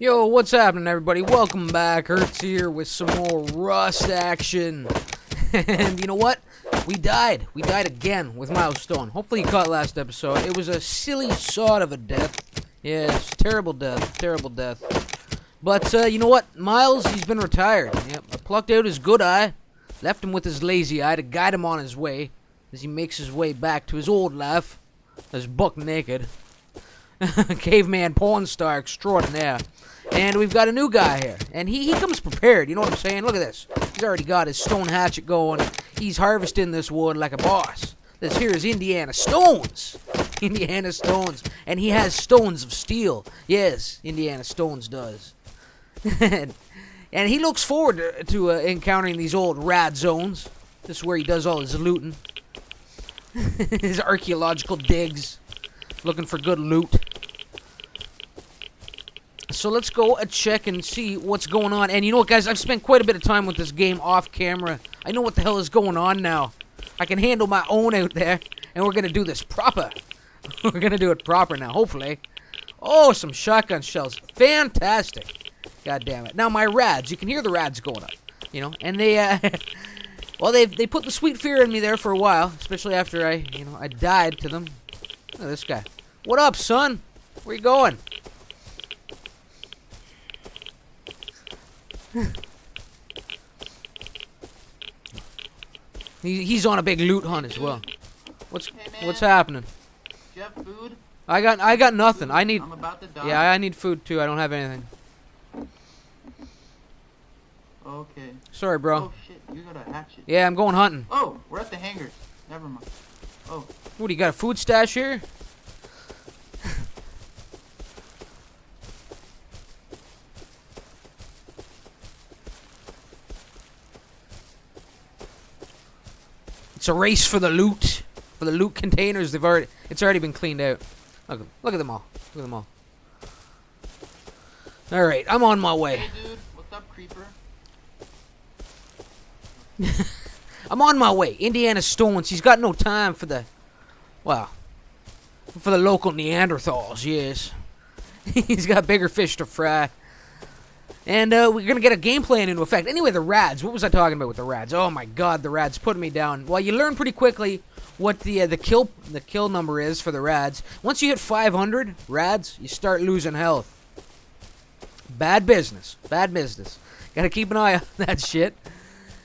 Yo, what's happening, everybody? Welcome back. Hertz here with some more Rust action. And you know what? We died. We died again with Milestone. Hopefully you caught last episode. It was a silly sod of a death. Yes, terrible death. Terrible death. But, you know what? Miles, he's been retired. Yep, I plucked out his good eye. Left him with his lazy eye to guide him on his way as he makes his way back to his old life as buck naked. Caveman porn star extraordinaire. And we've got a new guy here. And he comes prepared, you know what I'm saying? Look at this. He's already got his stone hatchet going. He's harvesting this wood like a boss. This here is Indiana Stones. Indiana Stones. And he has stones of steel. Yes, Indiana Stones does. And he looks forward to encountering these old rad zones. This is where he does all his looting. His archaeological digs. Looking for good loot. So let's go check and see what's going on. And you know what, guys? I've spent quite a bit of time with this game off camera. I know what the hell is going on now. I can handle my own out there. And we're going to do this proper. We're going to do it proper now, hopefully. Oh, some shotgun shells. Fantastic. God damn it. Now, my rads. You can hear the rads going up. You know, and they, well, they put the sweet fear in me there for a while. Especially after I died to them. Look at this guy. What up, son? Where you going? He's on a big loot hunt as well. What's happening? Do you have food? I got nothing. I need. I'm about to die. Yeah, I need food too. I don't have anything. Okay. Sorry, bro. Oh shit, you got a hatchet. Yeah, I'm going hunting. Oh, we're at the hangars. Never mind. Oh. What do you got? A food stash here? It's a race for the loot. For the loot containers. It's already been cleaned out. Look at them all. Look at them all. Alright, I'm on my way. Hey dude, what's up, creeper? I'm on my way. Indiana Stones. He's got no time for the, well, for the local Neanderthals, yes. He's got bigger fish to fry. And we're going to get a game plan into effect. Anyway, the rads. What was I talking about with the rads? Oh my god, the rads putting me down. Well, you learn pretty quickly what the kill number is for the rads. Once you hit 500 rads, you start losing health. Bad business. Bad business. Got to keep an eye on that shit.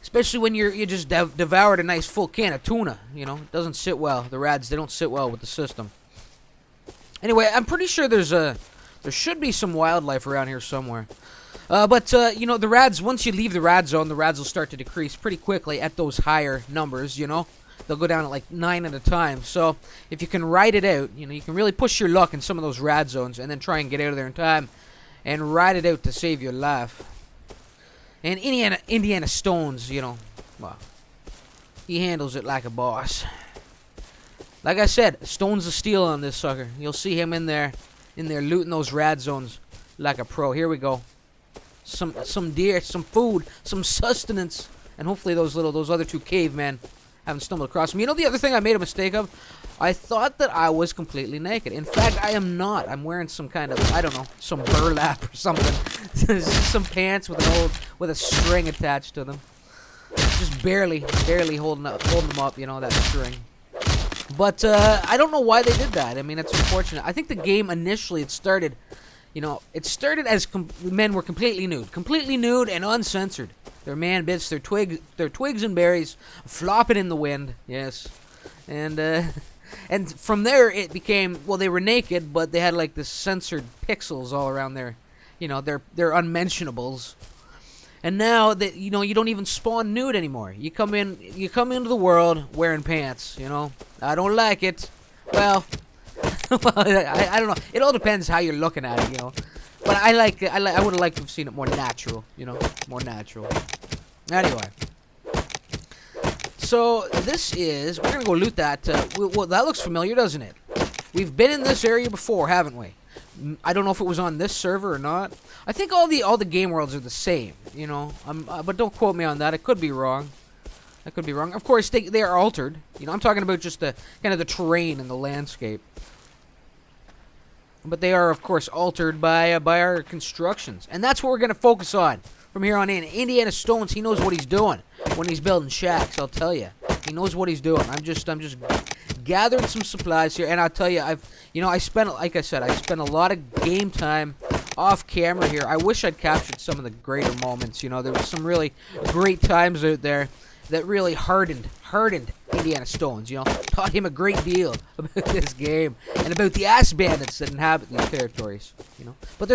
Especially when you just devoured a nice full can of tuna. You know, it doesn't sit well. The rads, they don't sit well with the system. Anyway, I'm pretty sure there should be some wildlife around here somewhere. But you know, the rads, once you leave the rad zone, the rads will start to decrease pretty quickly at those higher numbers, you know. They'll go down at like 9 at a time. So if you can ride it out, you know, you can really push your luck in some of those rad zones and then try and get out of there in time and ride it out to save your life. And Indiana Stones, you know, well, he handles it like a boss. Like I said, stones of steel on this sucker. You'll see him in there looting those rad zones like a pro. Here we go. Some deer, some food, some sustenance, and hopefully those other two cavemen haven't stumbled across me. You know the other thing I made a mistake of? I thought that I was completely naked. In fact, I am not. I'm wearing some kind of, I don't know, some burlap or something. Some pants with a string attached to them. Just barely holding them up, you know, that string. But I don't know why they did that. I mean, it's unfortunate. I think the game initially it started as men were completely nude and uncensored. Their man bits, their twigs and berries flopping in the wind. Yes, and from there it became, well, they were naked, but they had like this censored pixels all around their, you know, their unmentionables. And now that, you know, you don't even spawn nude anymore. You come into the world wearing pants. You know, I don't like it. Well. Well, I don't know. It all depends how you're looking at it, you know. But I would have liked to have seen it more natural, you know, more natural. Anyway, So this is, we're gonna go loot that. Well, that looks familiar, doesn't it? We've been in this area before, haven't we? I don't know if it was on this server or not. I think all the game worlds are the same, you know. But don't quote me on that. I could be wrong. I could be wrong. Of course, they are altered. You know, I'm talking about just the kind of the terrain and the landscape. But they are, of course, altered by our constructions, and that's what we're gonna focus on from here on in. Indiana Stones, he knows what he's doing when he's building shacks. I'll tell you, he knows what he's doing. I'm just gathered some supplies here, and I'll tell you, I spent, like I said, I spent a lot of game time off camera here. I wish I'd captured some of the greater moments. You know, there was some really great times out there that really hardened Indiana Stones, you know, taught him a great deal about this game and about the ass bandits that inhabit these territories, you know. But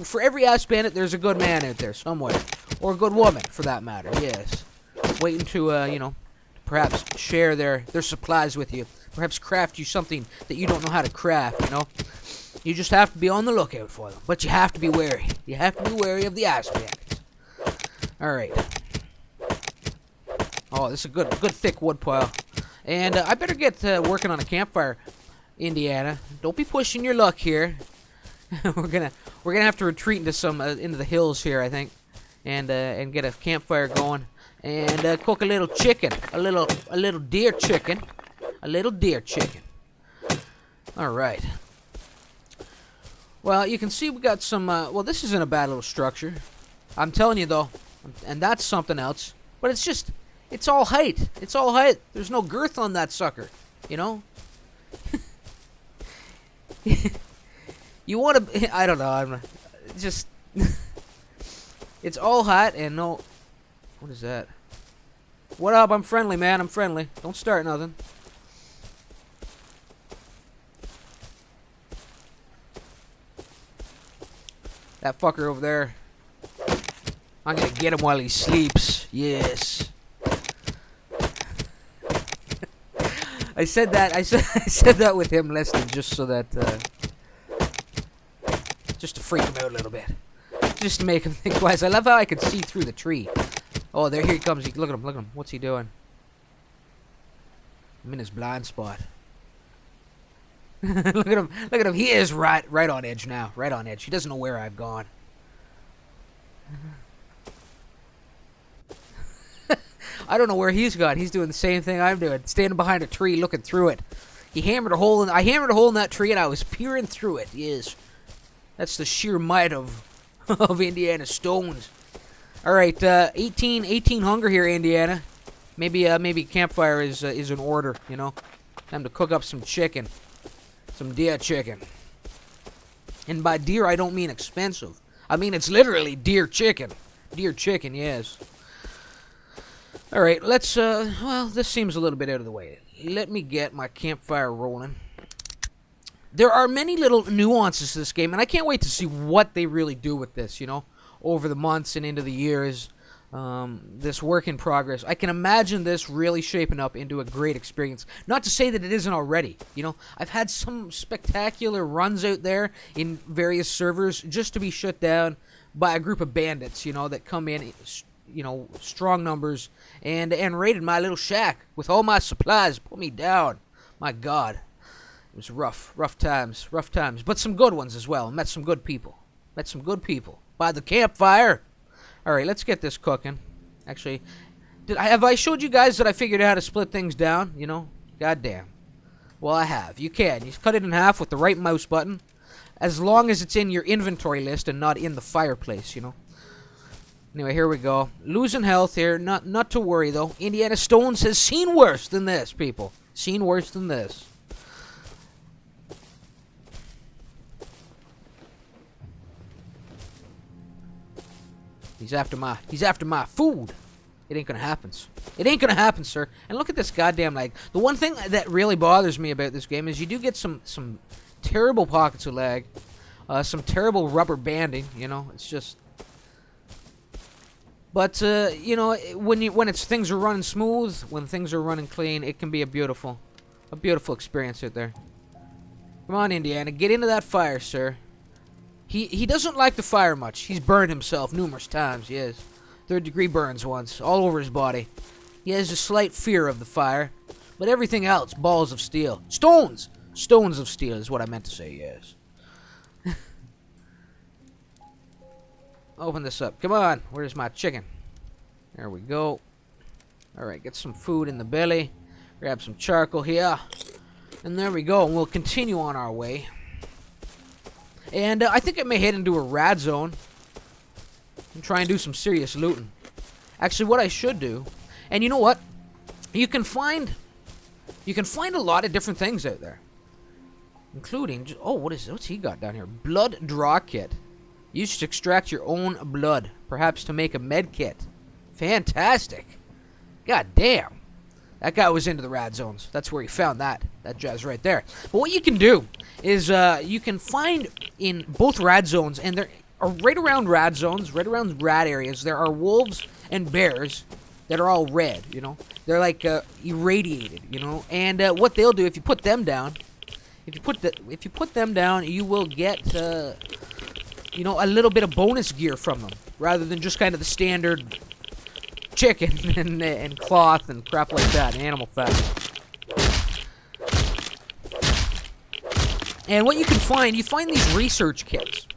for every ass bandit, there's a good man out there somewhere, or a good woman, for that matter, yes, waiting to, you know, perhaps share their supplies with you, perhaps craft you something that you don't know how to craft, you know. You just have to be on the lookout for them, but you have to be wary. You have to be wary of the ass bandits. All right. Oh, this is a good thick wood pile. And I better get working on a campfire, Indiana. Don't be pushing your luck here. we're gonna have to retreat into the hills here, I think, and get a campfire going and cook a little chicken, a little deer chicken, All right. Well, you can see we got some. Well, this isn't a bad little structure. I'm telling you though, and that's something else. But it's just. It's all height. It's all height. There's no girth on that sucker. You know? You want to... I don't know. I'm just... It's all height and no... What is that? What up? I'm friendly, man. I'm friendly. Don't start nothing. That fucker over there. I'm gonna get him while he sleeps. Yes. I said that with him listening, just so that, just to freak him out a little bit, just to make him think twice. I love how I can see through the tree. Oh, there, here he comes. Look at him. What's he doing? I'm in his blind spot. Look at him. He is right on edge now. Right on edge. He doesn't know where I've gone. I don't know where he's gone. He's doing the same thing I'm doing, standing behind a tree, looking through it. I hammered a hole in that tree, and I was peering through it. Yes, that's the sheer might of Indiana Stones. All right, 18 hunger here, Indiana. Maybe campfire is in order. You know, time to cook up some chicken, some deer chicken. And by deer, I don't mean expensive. I mean it's literally deer chicken. Deer chicken, yes. Alright, let's, well, this seems a little bit out of the way. Let me get my campfire rolling. There are many little nuances to this game, and I can't wait to see what they really do with this, you know, over the months and into the years. This work in progress. I can imagine this really shaping up into a great experience. Not to say that it isn't already, you know. I've had some spectacular runs out there in various servers just to be shut down by a group of bandits, you know, that come in, you know, strong numbers, and raided my little shack with all my supplies, put me down. My God, it was rough times, but some good ones as well. Met some good people by the campfire. All right, let's get this cooking. Actually, have I showed you guys that I figured out how to split things down? You know, goddamn. Well, I have. You can. You cut it in half with the right mouse button, as long as it's in your inventory list and not in the fireplace. You know. Anyway, here we go. Losing health here. Not to worry, though. Indiana Stones has seen worse than this, people. Seen worse than this. He's after my food. It ain't gonna happen. It ain't gonna happen, sir. And look at this goddamn lag. The one thing that really bothers me about this game is you do get some terrible pockets of lag. Some terrible rubber banding, you know. It's just... But, you know, when things are running smooth, when things are running clean, it can be a beautiful experience out there. Come on, Indiana, get into that fire, sir. He doesn't like the fire much. He's burned himself numerous times, yes. 3rd-degree burns once, all over his body. He has a slight fear of the fire, but everything else, balls of steel. Stones! Stones of steel is what I meant to say, yes. Open this up. Come on. Where's my chicken? There we go. Alright, get some food in the belly. Grab some charcoal here. And there we go. And we'll continue on our way. And I think I may head into a rad zone and try and do some serious looting. Actually, what I should do... And you know what? You can find a lot of different things out there. Including... Oh, what's he got down here? Blood draw kit. Used to extract your own blood. Perhaps to make a med kit. Fantastic. God damn. That guy was into the rad zones. That's where he found that jazz right there. But what you can do is you can find in both rad zones, and there are right around rad zones, right around rad areas, there are wolves and bears that are all red, you know. They're like irradiated, you know. And what they'll do if you put them down, if you put them down, you will get you know, a little bit of bonus gear from them, rather than just kind of the standard chicken and cloth and crap like that, and animal fat. And what you can find, you find these research kits.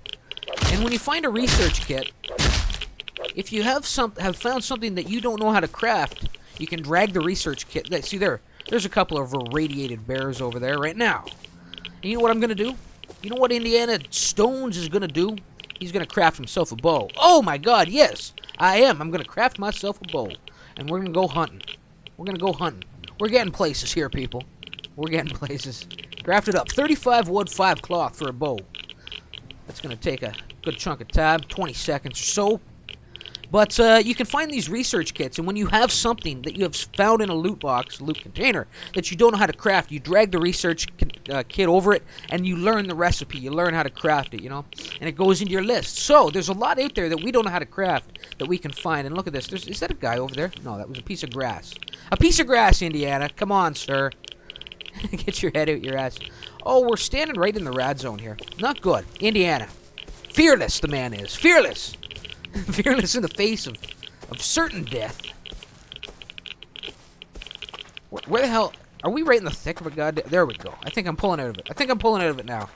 And when you find a research kit, if you have found something that you don't know how to craft, you can drag the research kit. See there's a couple of irradiated bears over there right now. And you know what I'm gonna do? You know what Indiana Stones is gonna do? He's gonna craft himself a bow. Oh my god, yes! I am. I'm gonna craft myself a bow. And we're gonna go hunting. We're gonna go hunting. We're getting places here, people. We're getting places. Craft it up. 35 wood, 5 cloth for a bow. That's gonna take a good chunk of time. 20 seconds or so. But you can find these research kits, and when you have something that you have found in a loot box, loot container, that you don't know how to craft, you drag the research kit over it, and you learn the recipe. You learn how to craft it, you know, and it goes into your list. So there's a lot out there that we don't know how to craft that we can find. And look at this. Is that a guy over there? No, that was a piece of grass. A piece of grass, Indiana. Come on, sir. Get your head out your ass. Oh, we're standing right in the rad zone here. Not good. Indiana. Fearless, the man is. Fearless. Fearless in the face of certain death. Where the hell... Are we right in the thick of a goddamn... There we go. I think I'm pulling out of it. I think I'm pulling out of it now.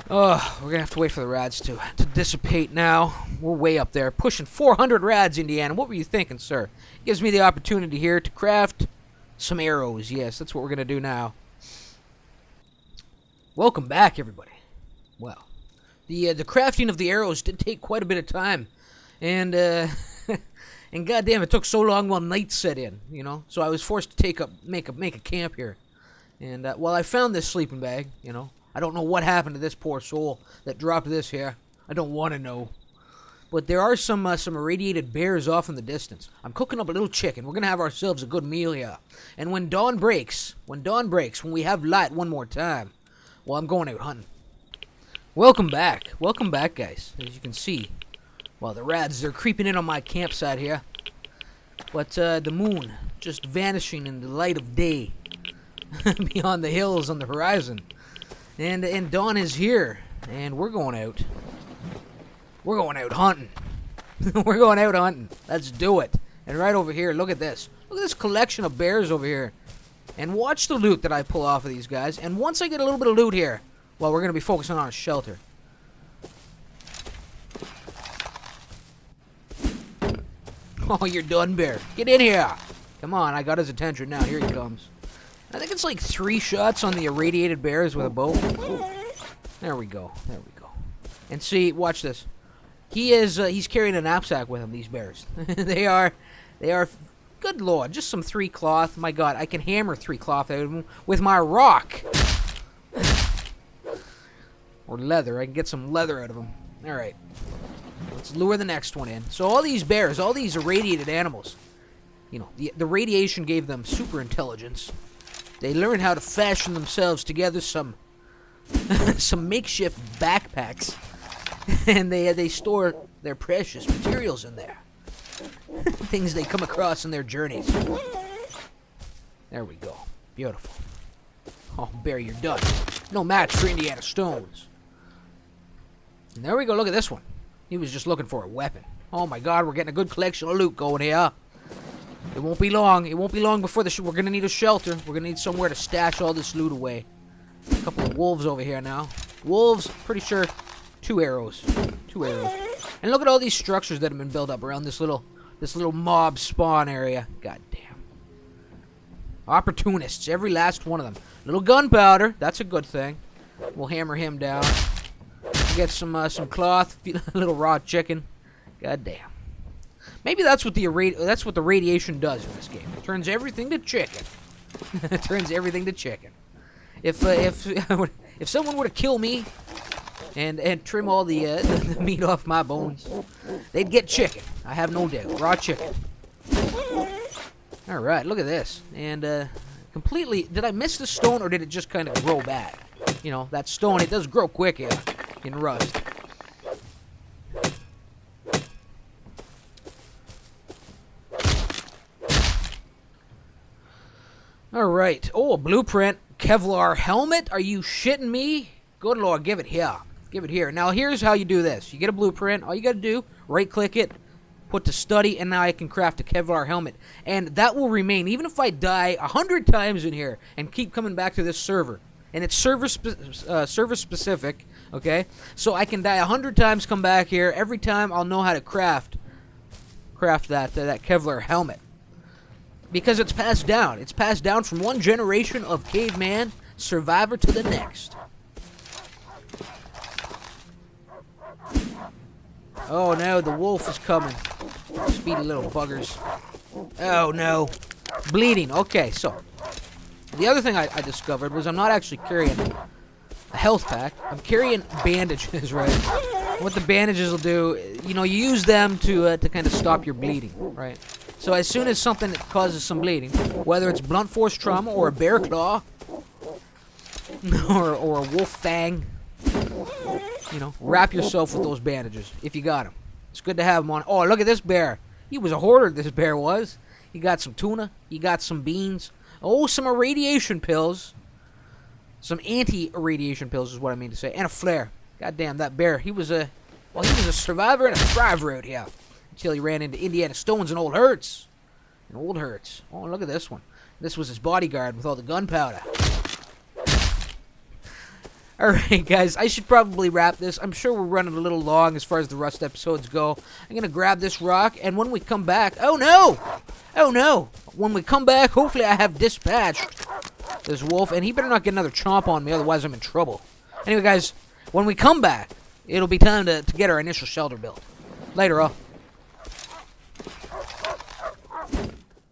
Oh, we're gonna have to wait for the rads to dissipate now. We're way up there. Pushing 400 rads, Indiana. What were you thinking, sir? Gives me the opportunity here to craft some arrows. Yes, that's what we're gonna do now. Welcome back, everybody. Well... The crafting of the arrows did take quite a bit of time, and and goddamn, it took so long while night set in, you know. So I was forced to make a camp here, and while I found this sleeping bag, you know, I don't know what happened to this poor soul that dropped this here. I don't want to know, but there are some irradiated bears off in the distance. I'm cooking up a little chicken. We're gonna have ourselves a good meal here, and when dawn breaks, when we have light one more time, well, I'm going out hunting. Welcome back, guys. As you can see, well, the rads, they're creeping in on my campsite here. But the moon just vanishing in the light of day beyond the hills on the horizon. And dawn is here, and we're going out. We're going out hunting. We're going out hunting. Let's do it. And right over here, look at this. Look at this collection of bears over here. And watch the loot that I pull off of these guys. And once I get a little bit of loot here, well, we're going to be focusing on a shelter. Oh, you're done, bear. Get in here. Come on, I got his attention now. Here he comes. I think it's like 3 shots on the irradiated bears with a bow. Ooh. There we go. There we go. And see, watch this. He's carrying a knapsack with him, these bears. They are, good lord, just some 3 cloth. My god, I can hammer 3 cloth out of them with my rock. Or leather. I can get some leather out of them. Alright. Let's lure the next one in. So all these bears, all these irradiated animals, you know, the radiation gave them super intelligence. They learned how to fashion themselves together some makeshift backpacks. And they store their precious materials in there. Things they come across in their journeys. There we go. Beautiful. Oh, bear, you're done. No match for Indiana Stones. And there we go. Look at this one. He was just looking for a weapon. Oh my god, we're getting a good collection of loot going here. It won't be long. It won't be long before we're gonna need a shelter. We're gonna need somewhere to stash all this loot away. A couple of wolves over here now. Wolves, pretty sure 2 arrows. 2 arrows. And look at all these structures that have been built up around this little mob spawn area. God damn. Opportunists, every last one of them. Little gunpowder, that's a good thing. We'll hammer him down. Get some cloth, a little raw chicken. God damn. Maybe that's what the radiation does in this game. It turns everything to chicken. It turns everything to chicken. If someone were to kill me and trim all the meat off my bones, they'd get chicken. I have no doubt. Raw chicken. All right, look at this. And completely, did I miss the stone or did it just kind of grow back? You know, that stone, it does grow quick here in Rust. Alright. Oh, a blueprint. Kevlar helmet? Are you shitting me? Good lord, give it here. Give it here. Now, here's how you do this. You get a blueprint. All you gotta do, right-click it, put to study, and now I can craft a Kevlar helmet. And that will remain, even if I die 100 times in here and keep coming back to this server. And it's server-specific, okay? So I can die 100 times, come back here. Every time, I'll know how to craft that Kevlar helmet. Because it's passed down. It's passed down from one generation of caveman survivor to the next. Oh no, the wolf is coming. Speedy little buggers. Oh no. Bleeding. Okay, so. The other thing I discovered was I'm not actually carrying a health pack. I'm carrying bandages, right? What the bandages will do, you know, you use them to kind of stop your bleeding, right? So as soon as something causes some bleeding, whether it's blunt force trauma or a bear claw, or a wolf fang, you know, wrap yourself with those bandages if you got them. It's good to have them on. Oh, look at this bear. He was a hoarder, this bear was. He got some tuna. He got some beans. Oh, some irradiation pills. Some anti-irradiation pills is what I mean to say. And a flare. God damn, that bear. He was a survivor and a thriver out here. Until he ran into Indiana Stones and Old Hurts. And Old Hurts. Oh, look at this one. This was his bodyguard with all the gunpowder. Alright, guys. I should probably wrap this. I'm sure we're running a little long as far as the Rust episodes go. I'm going to grab this rock, and when we come back... Oh, no! Oh, no! When we come back, hopefully I have dispatched this wolf, and he better not get another chomp on me, otherwise I'm in trouble. Anyway, guys, when we come back, it'll be time to get our initial shelter built. Later, all.